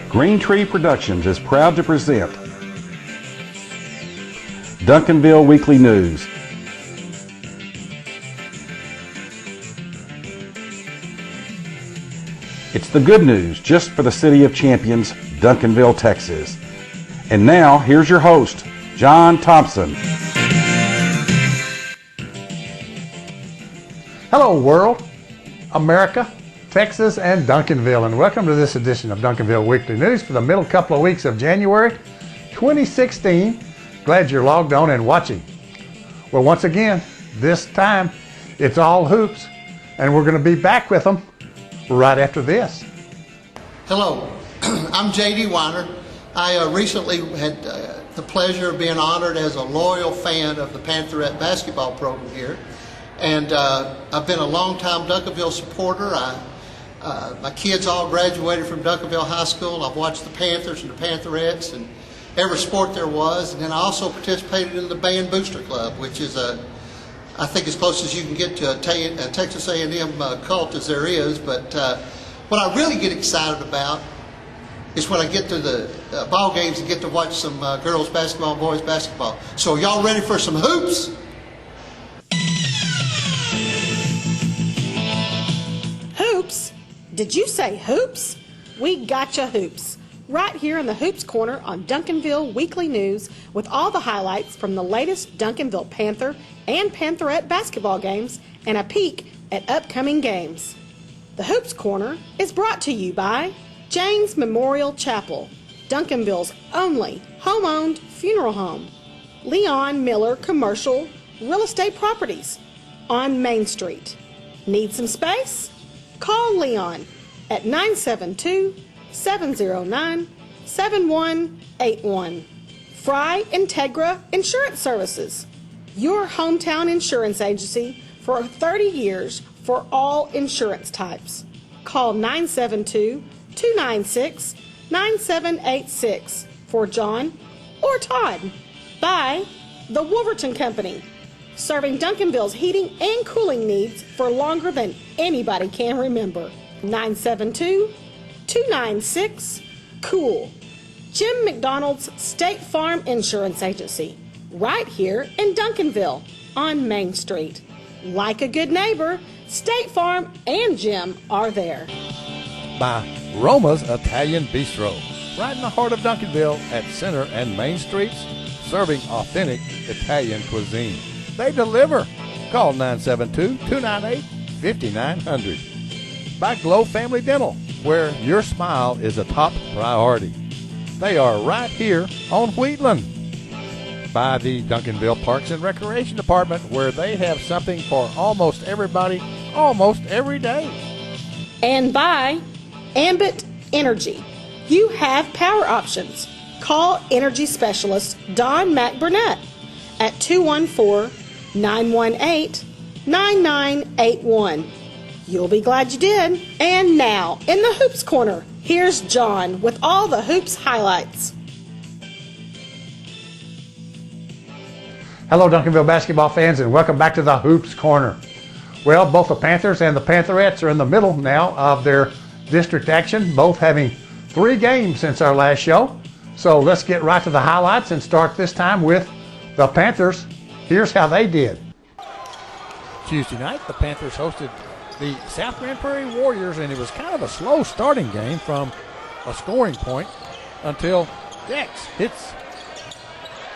Green Tree Productions is proud to present Duncanville Weekly News. It's the good news just for the City of Champions, Duncanville, Texas. And now, here's your host, John Thompson. Hello, world, America, Texas, and Duncanville, and welcome to this edition of Duncanville Weekly News for the middle couple of weeks of January 2016. Glad you're logged on and watching. Well, once again, this time, it's all hoops, and we're going to be back with them right after this. Hello, I'm J.D. Weiner. I recently had the pleasure of being honored as a loyal fan of the Pantherette basketball program here. And I've been a long-time Duncanville supporter. My kids all graduated from Duncanville High School. I've watched the Panthers and the Pantherettes and every sport there was. And then I also participated in the Band Booster Club, which is I think as close as you can get to a Texas A&M cult as there is. But what I really get excited about is when I get to the ball games and get to watch some girls basketball and boys basketball. So y'all ready for some hoops? Hoops? Did you say hoops? We gotcha hoops. Right here in the Hoops Corner on Duncanville Weekly News with all the highlights from the latest Duncanville Panther and Pantherette basketball games and a peek at upcoming games. The Hoops Corner is brought to you by James Memorial Chapel, Duncanville's only home-owned funeral home. Leon Miller Commercial Real Estate Properties on Main Street. Need some space? Call Leon at 972-709-7181. Fry Integra Insurance Services, your hometown insurance agency for 30 years for all insurance types. Call 972-296-9786 for John or Todd. By the Wolverton Company, serving Duncanville's heating and cooling needs for longer than anybody can remember. 972-296-COOL. Jim McDonald's State Farm Insurance Agency, right here in Duncanville on Main Street. Like a good neighbor, State Farm and Jim are there. By Roma's Italian Bistro, right in the heart of Duncanville at Center and Main Streets, serving authentic Italian cuisine. They deliver. Call 972-298-5900. By Glow Family Dental, where your smile is a top priority. They are right here on Wheatland. By the Duncanville Parks and Recreation Department, where they have something for almost everybody, almost every day. And by Ambit Energy. You have power options. Call Energy Specialist Don McBurnett at 214-918-9981. You'll be glad you did. And now, in the Hoops Corner, here's John with all the Hoops highlights. Hello, Duncanville basketball fans, and welcome back to the Hoops Corner. Well, both the Panthers and the Pantherettes are in the middle now of their district action, both having 3 games since our last show. So let's get right to the highlights and start this time with the Panthers. Here's how they did. Tuesday night, the Panthers hosted the South Grand Prairie Warriors, and it was kind of a slow starting game from a scoring point until Dex hits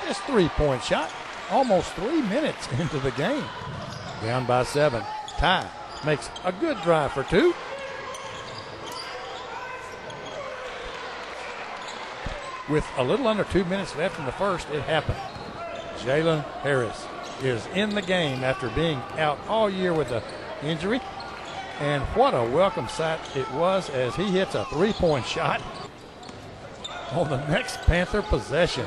this 3-point shot almost 3 minutes into the game. Down by 7. Ty makes a good drive for 2. With a little under 2 minutes left in the first, it happened. Jalen Harris is in the game after being out all year with an injury. And what a welcome sight it was as he hits a 3-point shot on the next Panther possession.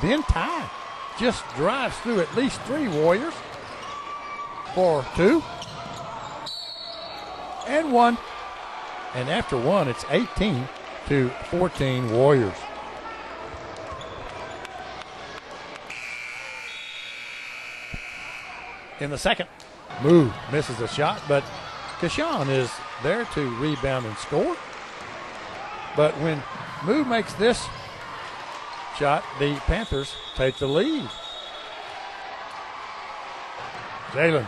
Then Ty just drives through at least 3 Warriors for 2 and 1. And after 1, it's 18-14 Warriors. in the second. Moo misses a shot, but Kashawn is there to rebound and score. But when Moo makes this shot, the Panthers take the lead. Jalen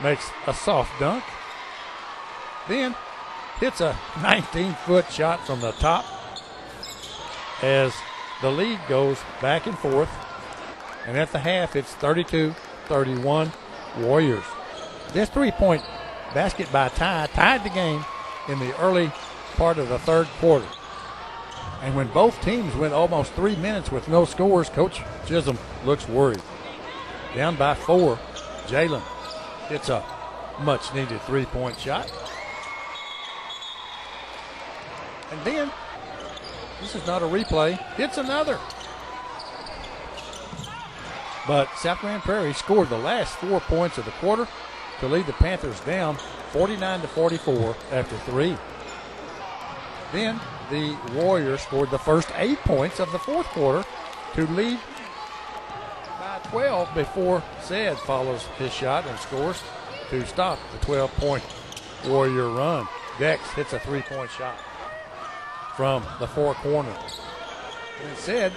makes a soft dunk, then hits a 19-foot shot from the top as the lead goes back and forth. And at the half, it's 32-31 Warriors. This three-point basket by Ty tied the game in the early part of the third quarter. And when both teams went almost 3 minutes with no scores, Coach Chisholm looks worried. Down by 4, Jalen hits a much-needed three-point shot. And then, this is not a replay, hits another. But South Grand Prairie scored the last 4 points of the quarter to lead the Panthers down 49-44 after 3. Then the Warriors scored the first 8 points of the fourth quarter to lead by 12 before Said follows his shot and scores to stop the 12-point Warrior run. Dex hits a three-point shot from the four corner. And Said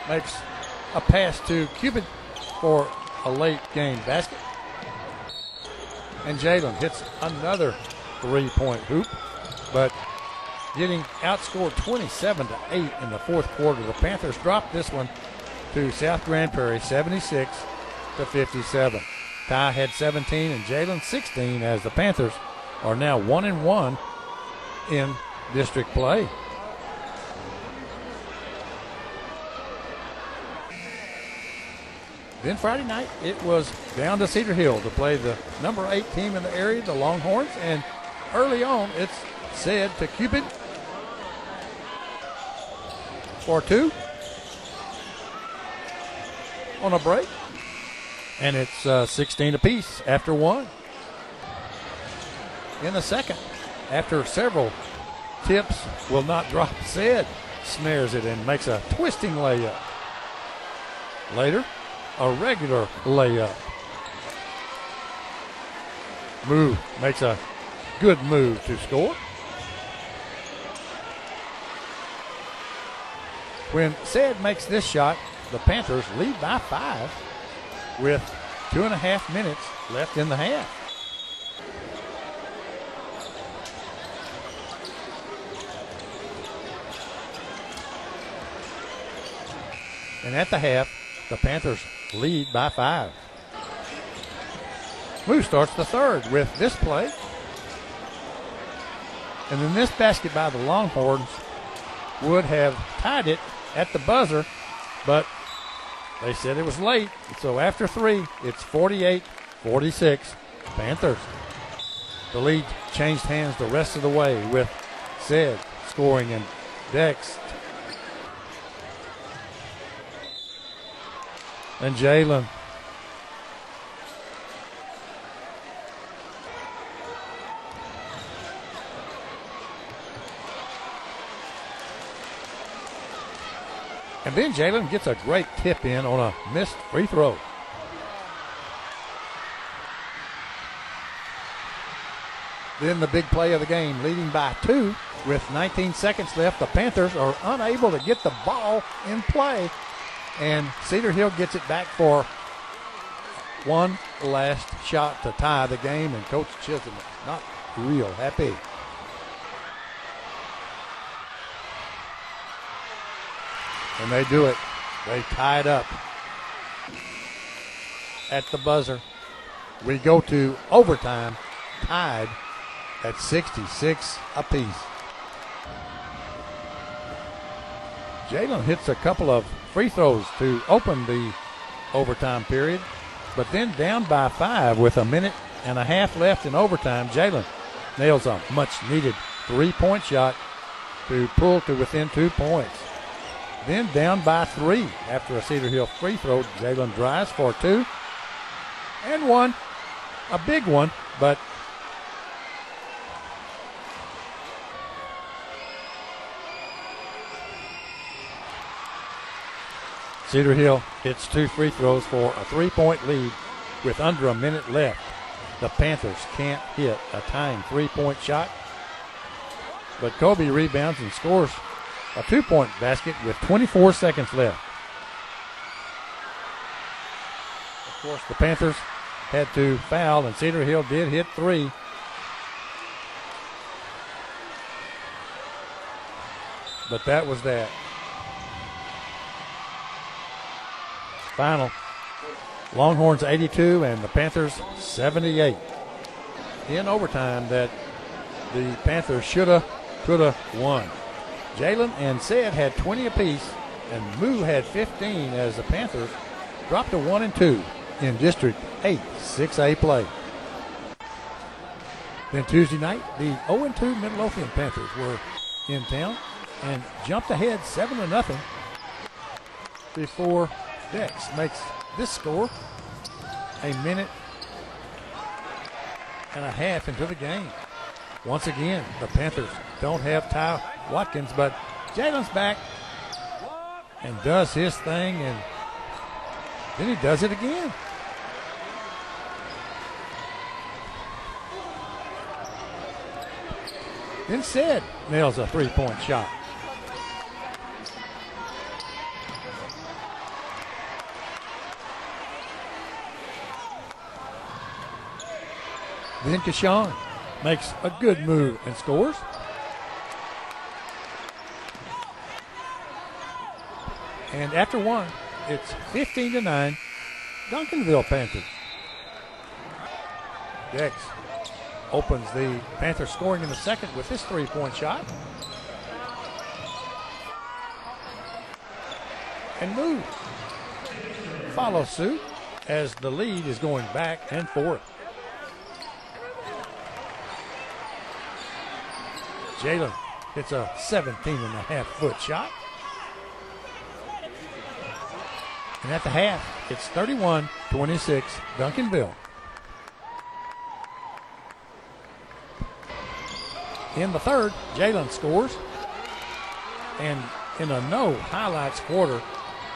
makes a pass to Cupid for a late game basket. And Jalen hits another three-point hoop, but getting outscored 27-8 in the fourth quarter. The Panthers dropped this one to South Grand Prairie 76-57. Ty had 17 and Jalen 16 as the Panthers are now 1-1 in district play. Then Friday night, it was down to Cedar Hill to play the number 8 team in the area, the Longhorns. And early on, it's Said to Cupid for 2 on a break. And it's 16 apiece after 1. In the second, after several tips will not drop, Said snares it and makes a twisting layup. Later, a regular layup. Moo makes a good move to score. When Said makes this shot, the Panthers lead by 5 with 2.5 minutes left in the half. And at the half, the Panthers lead by 5. Moo starts the third with this play. And then this basket by the Longhorns would have tied it at the buzzer, but they said it was late. So after 3, it's 48-46 Panthers. The lead changed hands the rest of the way with Said scoring and Dex and Jalen. And then Jalen gets a great tip in on a missed free throw. Then the big play of the game, leading by 2 with 19 seconds left. The Panthers are unable to get the ball in play. And Cedar Hill gets it back for one last shot to tie the game, and Coach Chisholm is not real happy. And they do it. They tie it up at the buzzer. We go to overtime, tied at 66 apiece. Jalen hits a couple of free throws to open the overtime period, but then down by 5 with 1.5 minutes left in overtime, Jalen nails a much-needed three-point shot to pull to within 2 points. Then down by 3 after a Cedar Hill free throw, Jalen drives for 2 and 1, a big one, but Cedar Hill hits 2 free throws for a 3-point lead with under a minute left. The Panthers can't hit a tying 3-point shot, but Kobe rebounds and scores a 2-point basket with 24 seconds left. Of course, the Panthers had to foul, and Cedar Hill did hit 3. But that was that. Final. Longhorns 82 and the Panthers 78. In overtime that the Panthers shoulda, coulda won. Jalen and Said had 20 apiece, and Moo had 15 as the Panthers dropped to 1-2 in District 8 6A play. Then Tuesday night, the 0-2 Midlothian Panthers were in town and jumped ahead 7-0 before Dex makes this score a minute and a half into the game. Once again, the Panthers don't have Ty Watkins, but Jalen's back and does his thing, and then he does it again. Then Said nails a 3-point shot. Then Kashawn makes a good move and scores. And after one, it's 15-9, Duncanville Panthers. Dex opens the Panthers scoring in the second with his 3-point shot. And Moo follows suit as the lead is going back and forth. Jalen hits a 17.5-foot shot. And at the half, it's 31-26, Duncanville. In the third, Jalen scores. And in a no highlights quarter,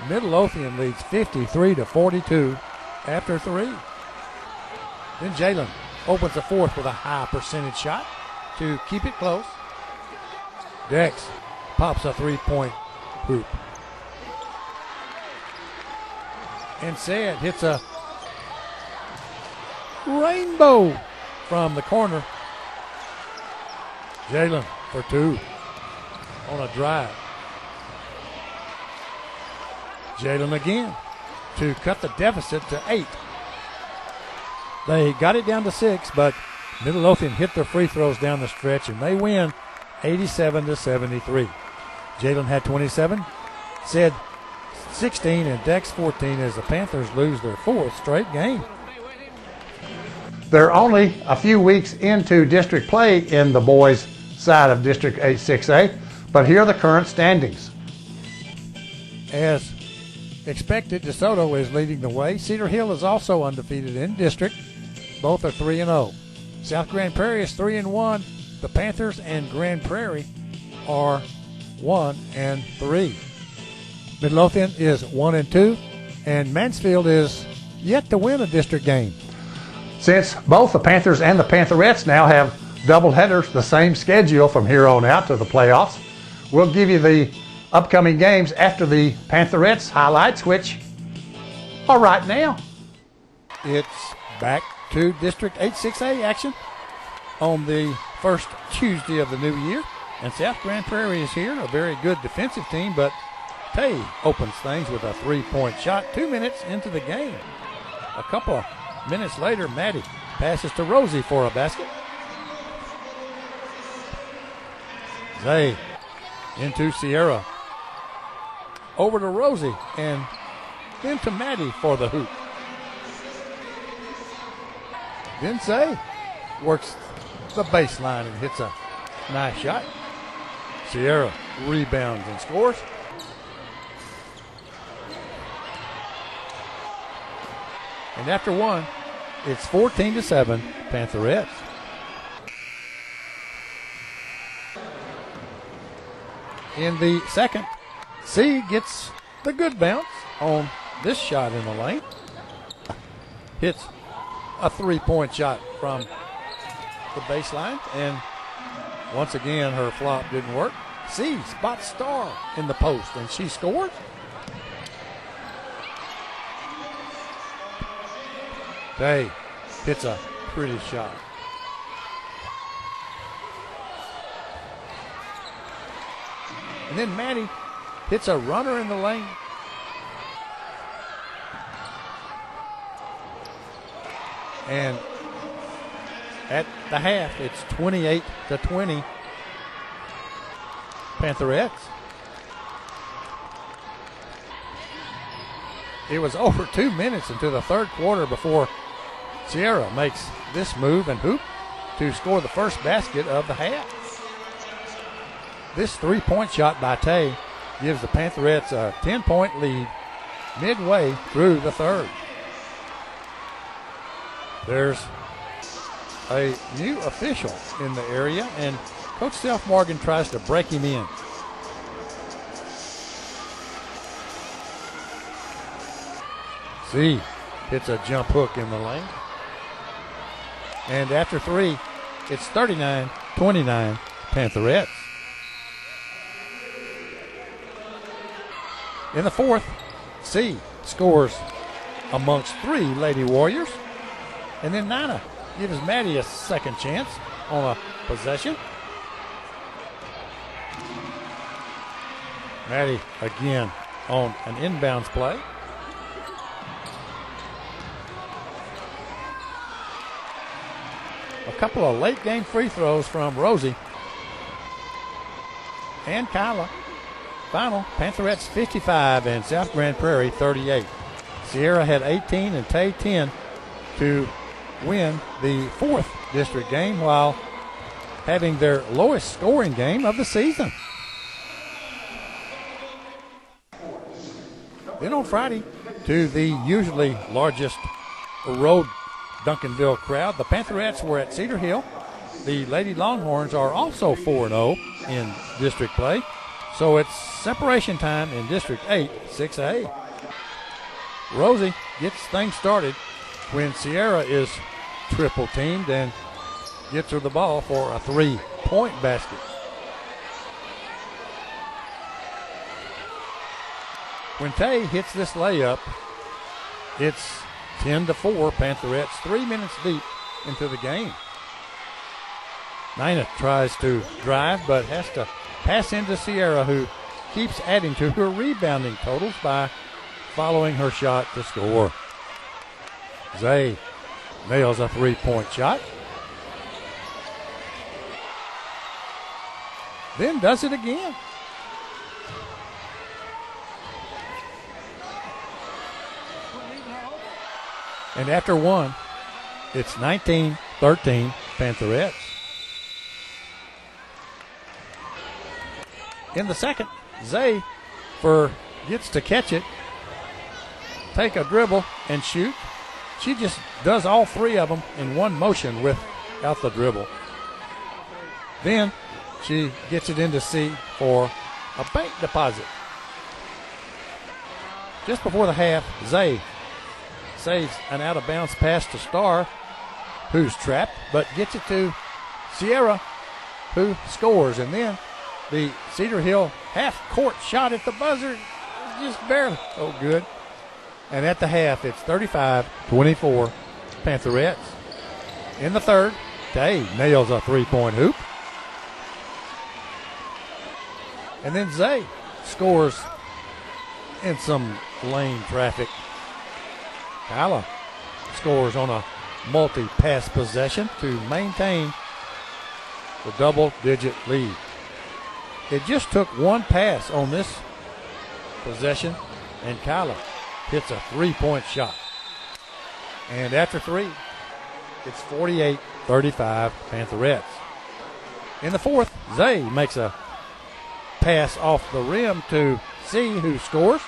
Midlothian leads 53-42 after 3. Then Jalen opens the fourth with a high percentage shot to keep it close. Dex pops a 3-point hoop. And Said hits a rainbow from the corner. Jalen for 2 on a drive. Jalen again to cut the deficit to 8. They got it down to 6, but Midlothian hit their free throws down the stretch, and they win 87-73. Jalen had 27, Said 16, and Dex 14 as the Panthers lose their 4th straight game. They're only a few weeks into district play in the boys' side of District 8 6A, but here are the current standings. As expected, DeSoto is leading the way. Cedar Hill is also undefeated in district. Both are 3-0. South Grand Prairie is 3-1. The Panthers and Grand Prairie are 1-3. Midlothian is 1-2, and Mansfield is yet to win a district game. Since both the Panthers and the Pantherettes now have double headers, the same schedule from here on out to the playoffs, we'll give you the upcoming games after the Pantherettes highlights, which are right now. It's back to District 8 6A action on the first Tuesday of the new year. And South Grand Prairie is here, a very good defensive team, but Tay opens things with a 3-point shot 2 minutes into the game. A couple of minutes later, Maddie passes to Rosie for a basket. Zay into Sierra. Over to Rosie and then to Maddie for the hoop. Then Zay works the baseline and hits a nice shot. Sierra rebounds and scores. And after one, it's 14-7, Pantherettes. In the second, C gets the good bounce on this shot in the lane. Hits a three-point shot from the baseline, and once again her flop didn't work. C spots Star in the post, and she scores. Day hits a pretty shot. And then Maddie hits a runner in the lane. And at the half, it's 28-20. Pantherettes. It was over 2 minutes into the third quarter before Sierra makes this move and hoop to score the first basket of the half. This three-point shot by Tay gives the Pantherettes a 10-point lead midway through the third. There's a new official in the area, and Coach Self Morgan tries to break him in. C hits a jump hook in the lane. And after three, it's 39-29 Pantherettes. In the fourth, C scores amongst three Lady Warriors. And then Nina gives Maddie a second chance on a possession. Maddie again on an inbounds play. A couple of late game free throws from Rosie and Kyla. Final, Pantherettes 55 and South Grand Prairie 38. Sierra had 18 and Tay 10 to win the fourth district game while having their lowest scoring game of the season. Then on Friday, to the usually largest road Duncanville crowd, the Pantherettes were at Cedar Hill. The Lady Longhorns are also 4-0 in district play. So it's separation time in District 8, 6A. Rosie gets things started when Sierra is triple teamed and gets her the ball for a three-point basket. When Tay hits this layup, it's 10-4 Pantherettes, 3 minutes deep into the game. Nina tries to drive but has to pass into Sierra, who keeps adding to her rebounding totals by following her shot to score. Zay nails a three-point shot. Then does it again. And after one, it's 19-13 Pantherettes. In the second, Zay gets to catch it, take a dribble, and shoot. She just does all three of them in one motion without the dribble. Then she gets it into C for a bank deposit. Just before the half, Zay saves an out-of-bounds pass to Star, who's trapped, but gets it to Sierra, who scores. And then the Cedar Hill half-court shot at the buzzer, just barely. Oh, good. And at the half, it's 35-24 Pantherettes. In the third, Tay nails a three-point hoop. And then Zay scores in some lane traffic. Kyla scores on a multi-pass possession to maintain the double-digit lead. It just took one pass on this possession, and Kyla hits a three-point shot. And after three, it's 48-35 Pantherettes. In the fourth, Zay makes a pass off the rim to C, who scores.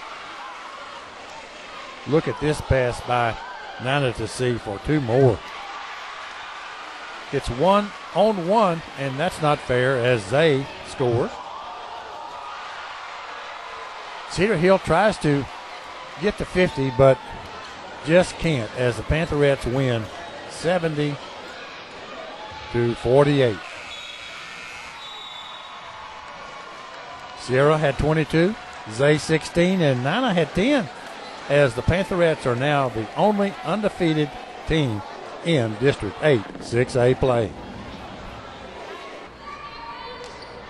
Look at this pass by Nina to C for two more. It's 1-on-1, and that's not fair as Zay scores. Cedar Hill tries to get to 50, but just can't as the Pantherettes win 70-48. Sierra had 22, Zay 16, and Nana had 10, as the Pantherettes are now the only undefeated team in District 8 6A play.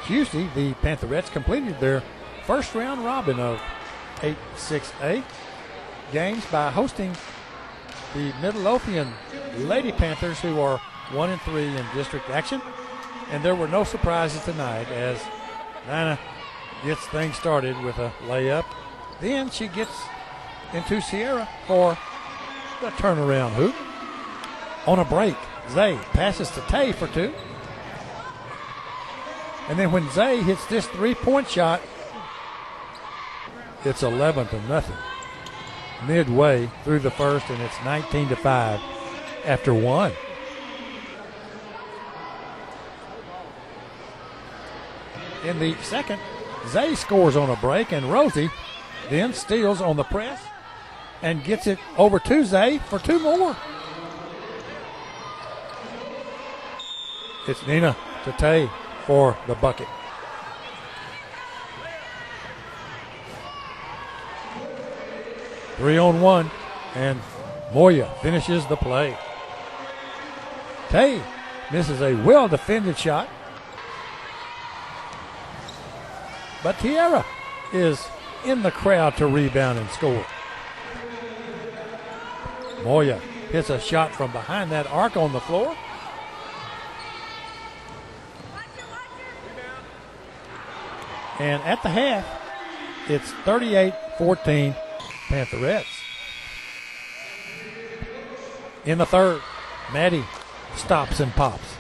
Tuesday, the Pantherettes completed their first round robin of 8 6A games by hosting the Midlothian Lady Panthers, who are 1-3 in district action. And there were no surprises tonight as Nana gets things started with a layup. Then she gets into Sierra for the turnaround hoop. On a break, Zay passes to Tay for 2. And then when Zay hits this three-point shot, it's 11-0. Midway through the first, and it's 19-5 after 1. In the second, Zay scores on a break, and Rosie then steals on the press and gets it over to Zay for 2 more. It's Nina to Tay for the bucket. Three on one, and Moya finishes the play. Tay misses a well-defended shot, but Tierra is in the crowd to rebound and score. Moya hits a shot from behind that arc on the floor. And at the half, it's 38-14 Pantherettes. In the third, Maddie stops and pops.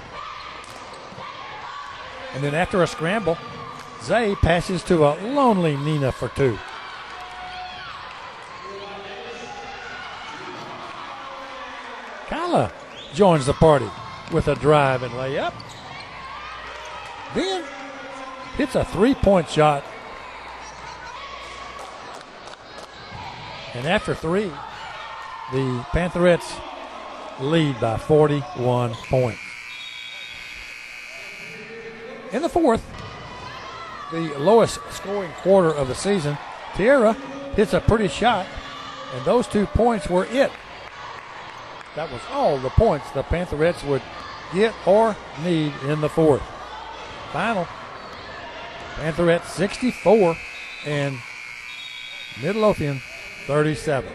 And then after a scramble, Zay passes to a lonely Nina for 2. Kyla joins the party with a drive and layup. Then hits a three-point shot. And after 3, the Pantherettes lead by 41 points. In the fourth, the lowest scoring quarter of the season, Tierra hits a pretty shot, and those 2 points were it. That was all the points the Pantherettes would get or need in the fourth. Final, Pantherettes 64 and Midlothian 37.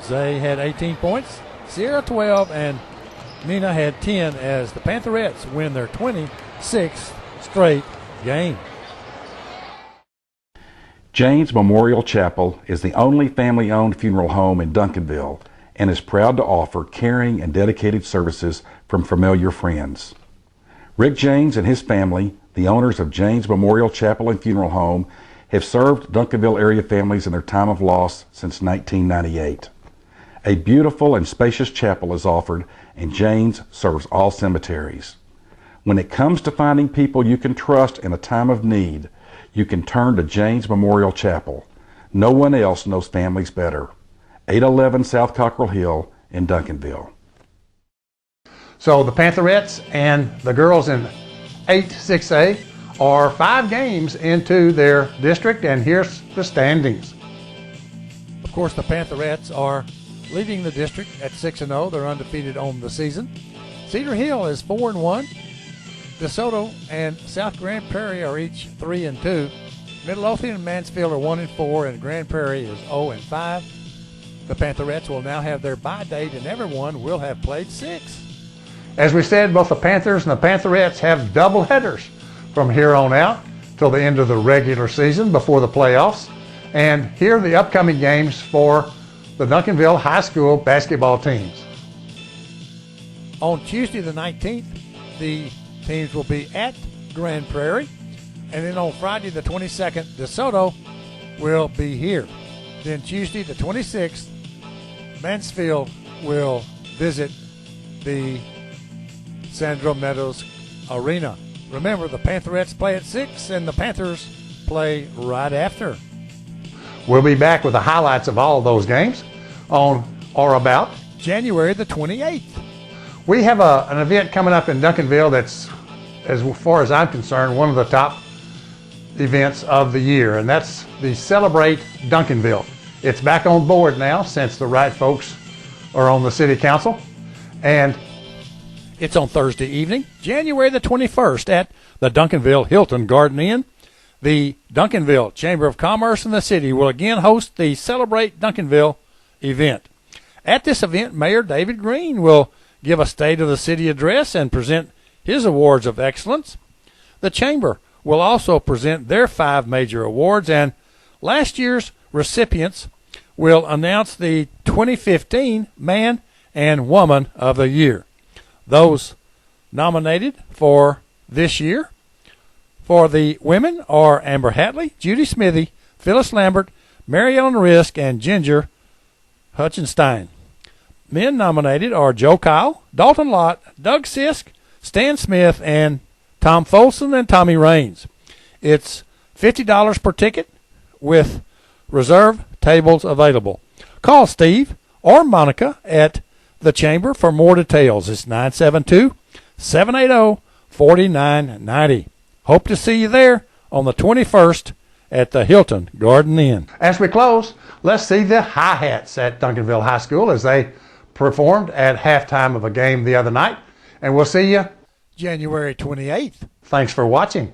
Zay had 18 points, Sierra 12, and Nina had 10 as the Pantherettes win their 26th straight game. James Memorial Chapel is the only family-owned funeral home in Duncanville and is proud to offer caring and dedicated services from familiar friends. Rick James and his family, the owners of James Memorial Chapel and Funeral Home, have served Duncanville area families in their time of loss since 1998. A beautiful and spacious chapel is offered, and James serves all cemeteries. When it comes to finding people you can trust in a time of need, you can turn to James Memorial Chapel. No one else knows families better. 811 South Cockrell Hill in Duncanville. So the Pantherettes and the girls in 8-6A are 5 games into their district, and here's the standings. Of course, the Pantherettes are leading the district at 6-0. They're undefeated on the season. Cedar Hill is 4-1. DeSoto and South Grand Prairie are each 3-2. Midlothian and Mansfield are 1-4, and Grand Prairie is 0-5. The Pantherettes will now have their bye date, and everyone will have played 6. As we said, both the Panthers and the Pantherettes have double headers from here on out till the end of the regular season before the playoffs. And here are the upcoming games for the Duncanville High School basketball teams. On Tuesday the 19th, the teams will be at Grand Prairie. And then on Friday the 22nd, DeSoto will be here. Then Tuesday the 26th, Mansfield will visit the Sandra Meadows Arena. Remember, the Pantherettes play at 6 and the Panthers play right after. We'll be back with the highlights of all of those games on or about January the 28th. We have an event coming up in Duncanville that's, as far as I'm concerned, one of the top events of the year, and that's the Celebrate Duncanville. It's back on board now since the right folks are on the city council, and it's on Thursday evening, January the 21st at the Duncanville Hilton Garden Inn. The Duncanville Chamber of Commerce in the city will again host the Celebrate Duncanville event. At this event, Mayor David Green will give a State of the City address and present his awards of excellence. The Chamber will also present their 5 major awards, and last year's recipients will announce the 2015 Man and Woman of the Year. Those nominated for this year for the women are Amber Hatley, Judy Smithy, Phyllis Lambert, Mary Ellen Risk, and Ginger Hutchinstein. Men nominated are Joe Kyle, Dalton Lott, Doug Sisk, Stan Smith, and Tom Folsom and Tommy Raines. It's $50 per ticket with reserve tables available. Call Steve or Monica at the Chamber for more details. It's 972-780-4990. Hope to see you there on the 21st at the Hilton Garden Inn. as we close, let's see the Hi-Hats at Duncanville High School as they performed at halftime of a game the other night, and we'll see you January 28th. Thanks for watching.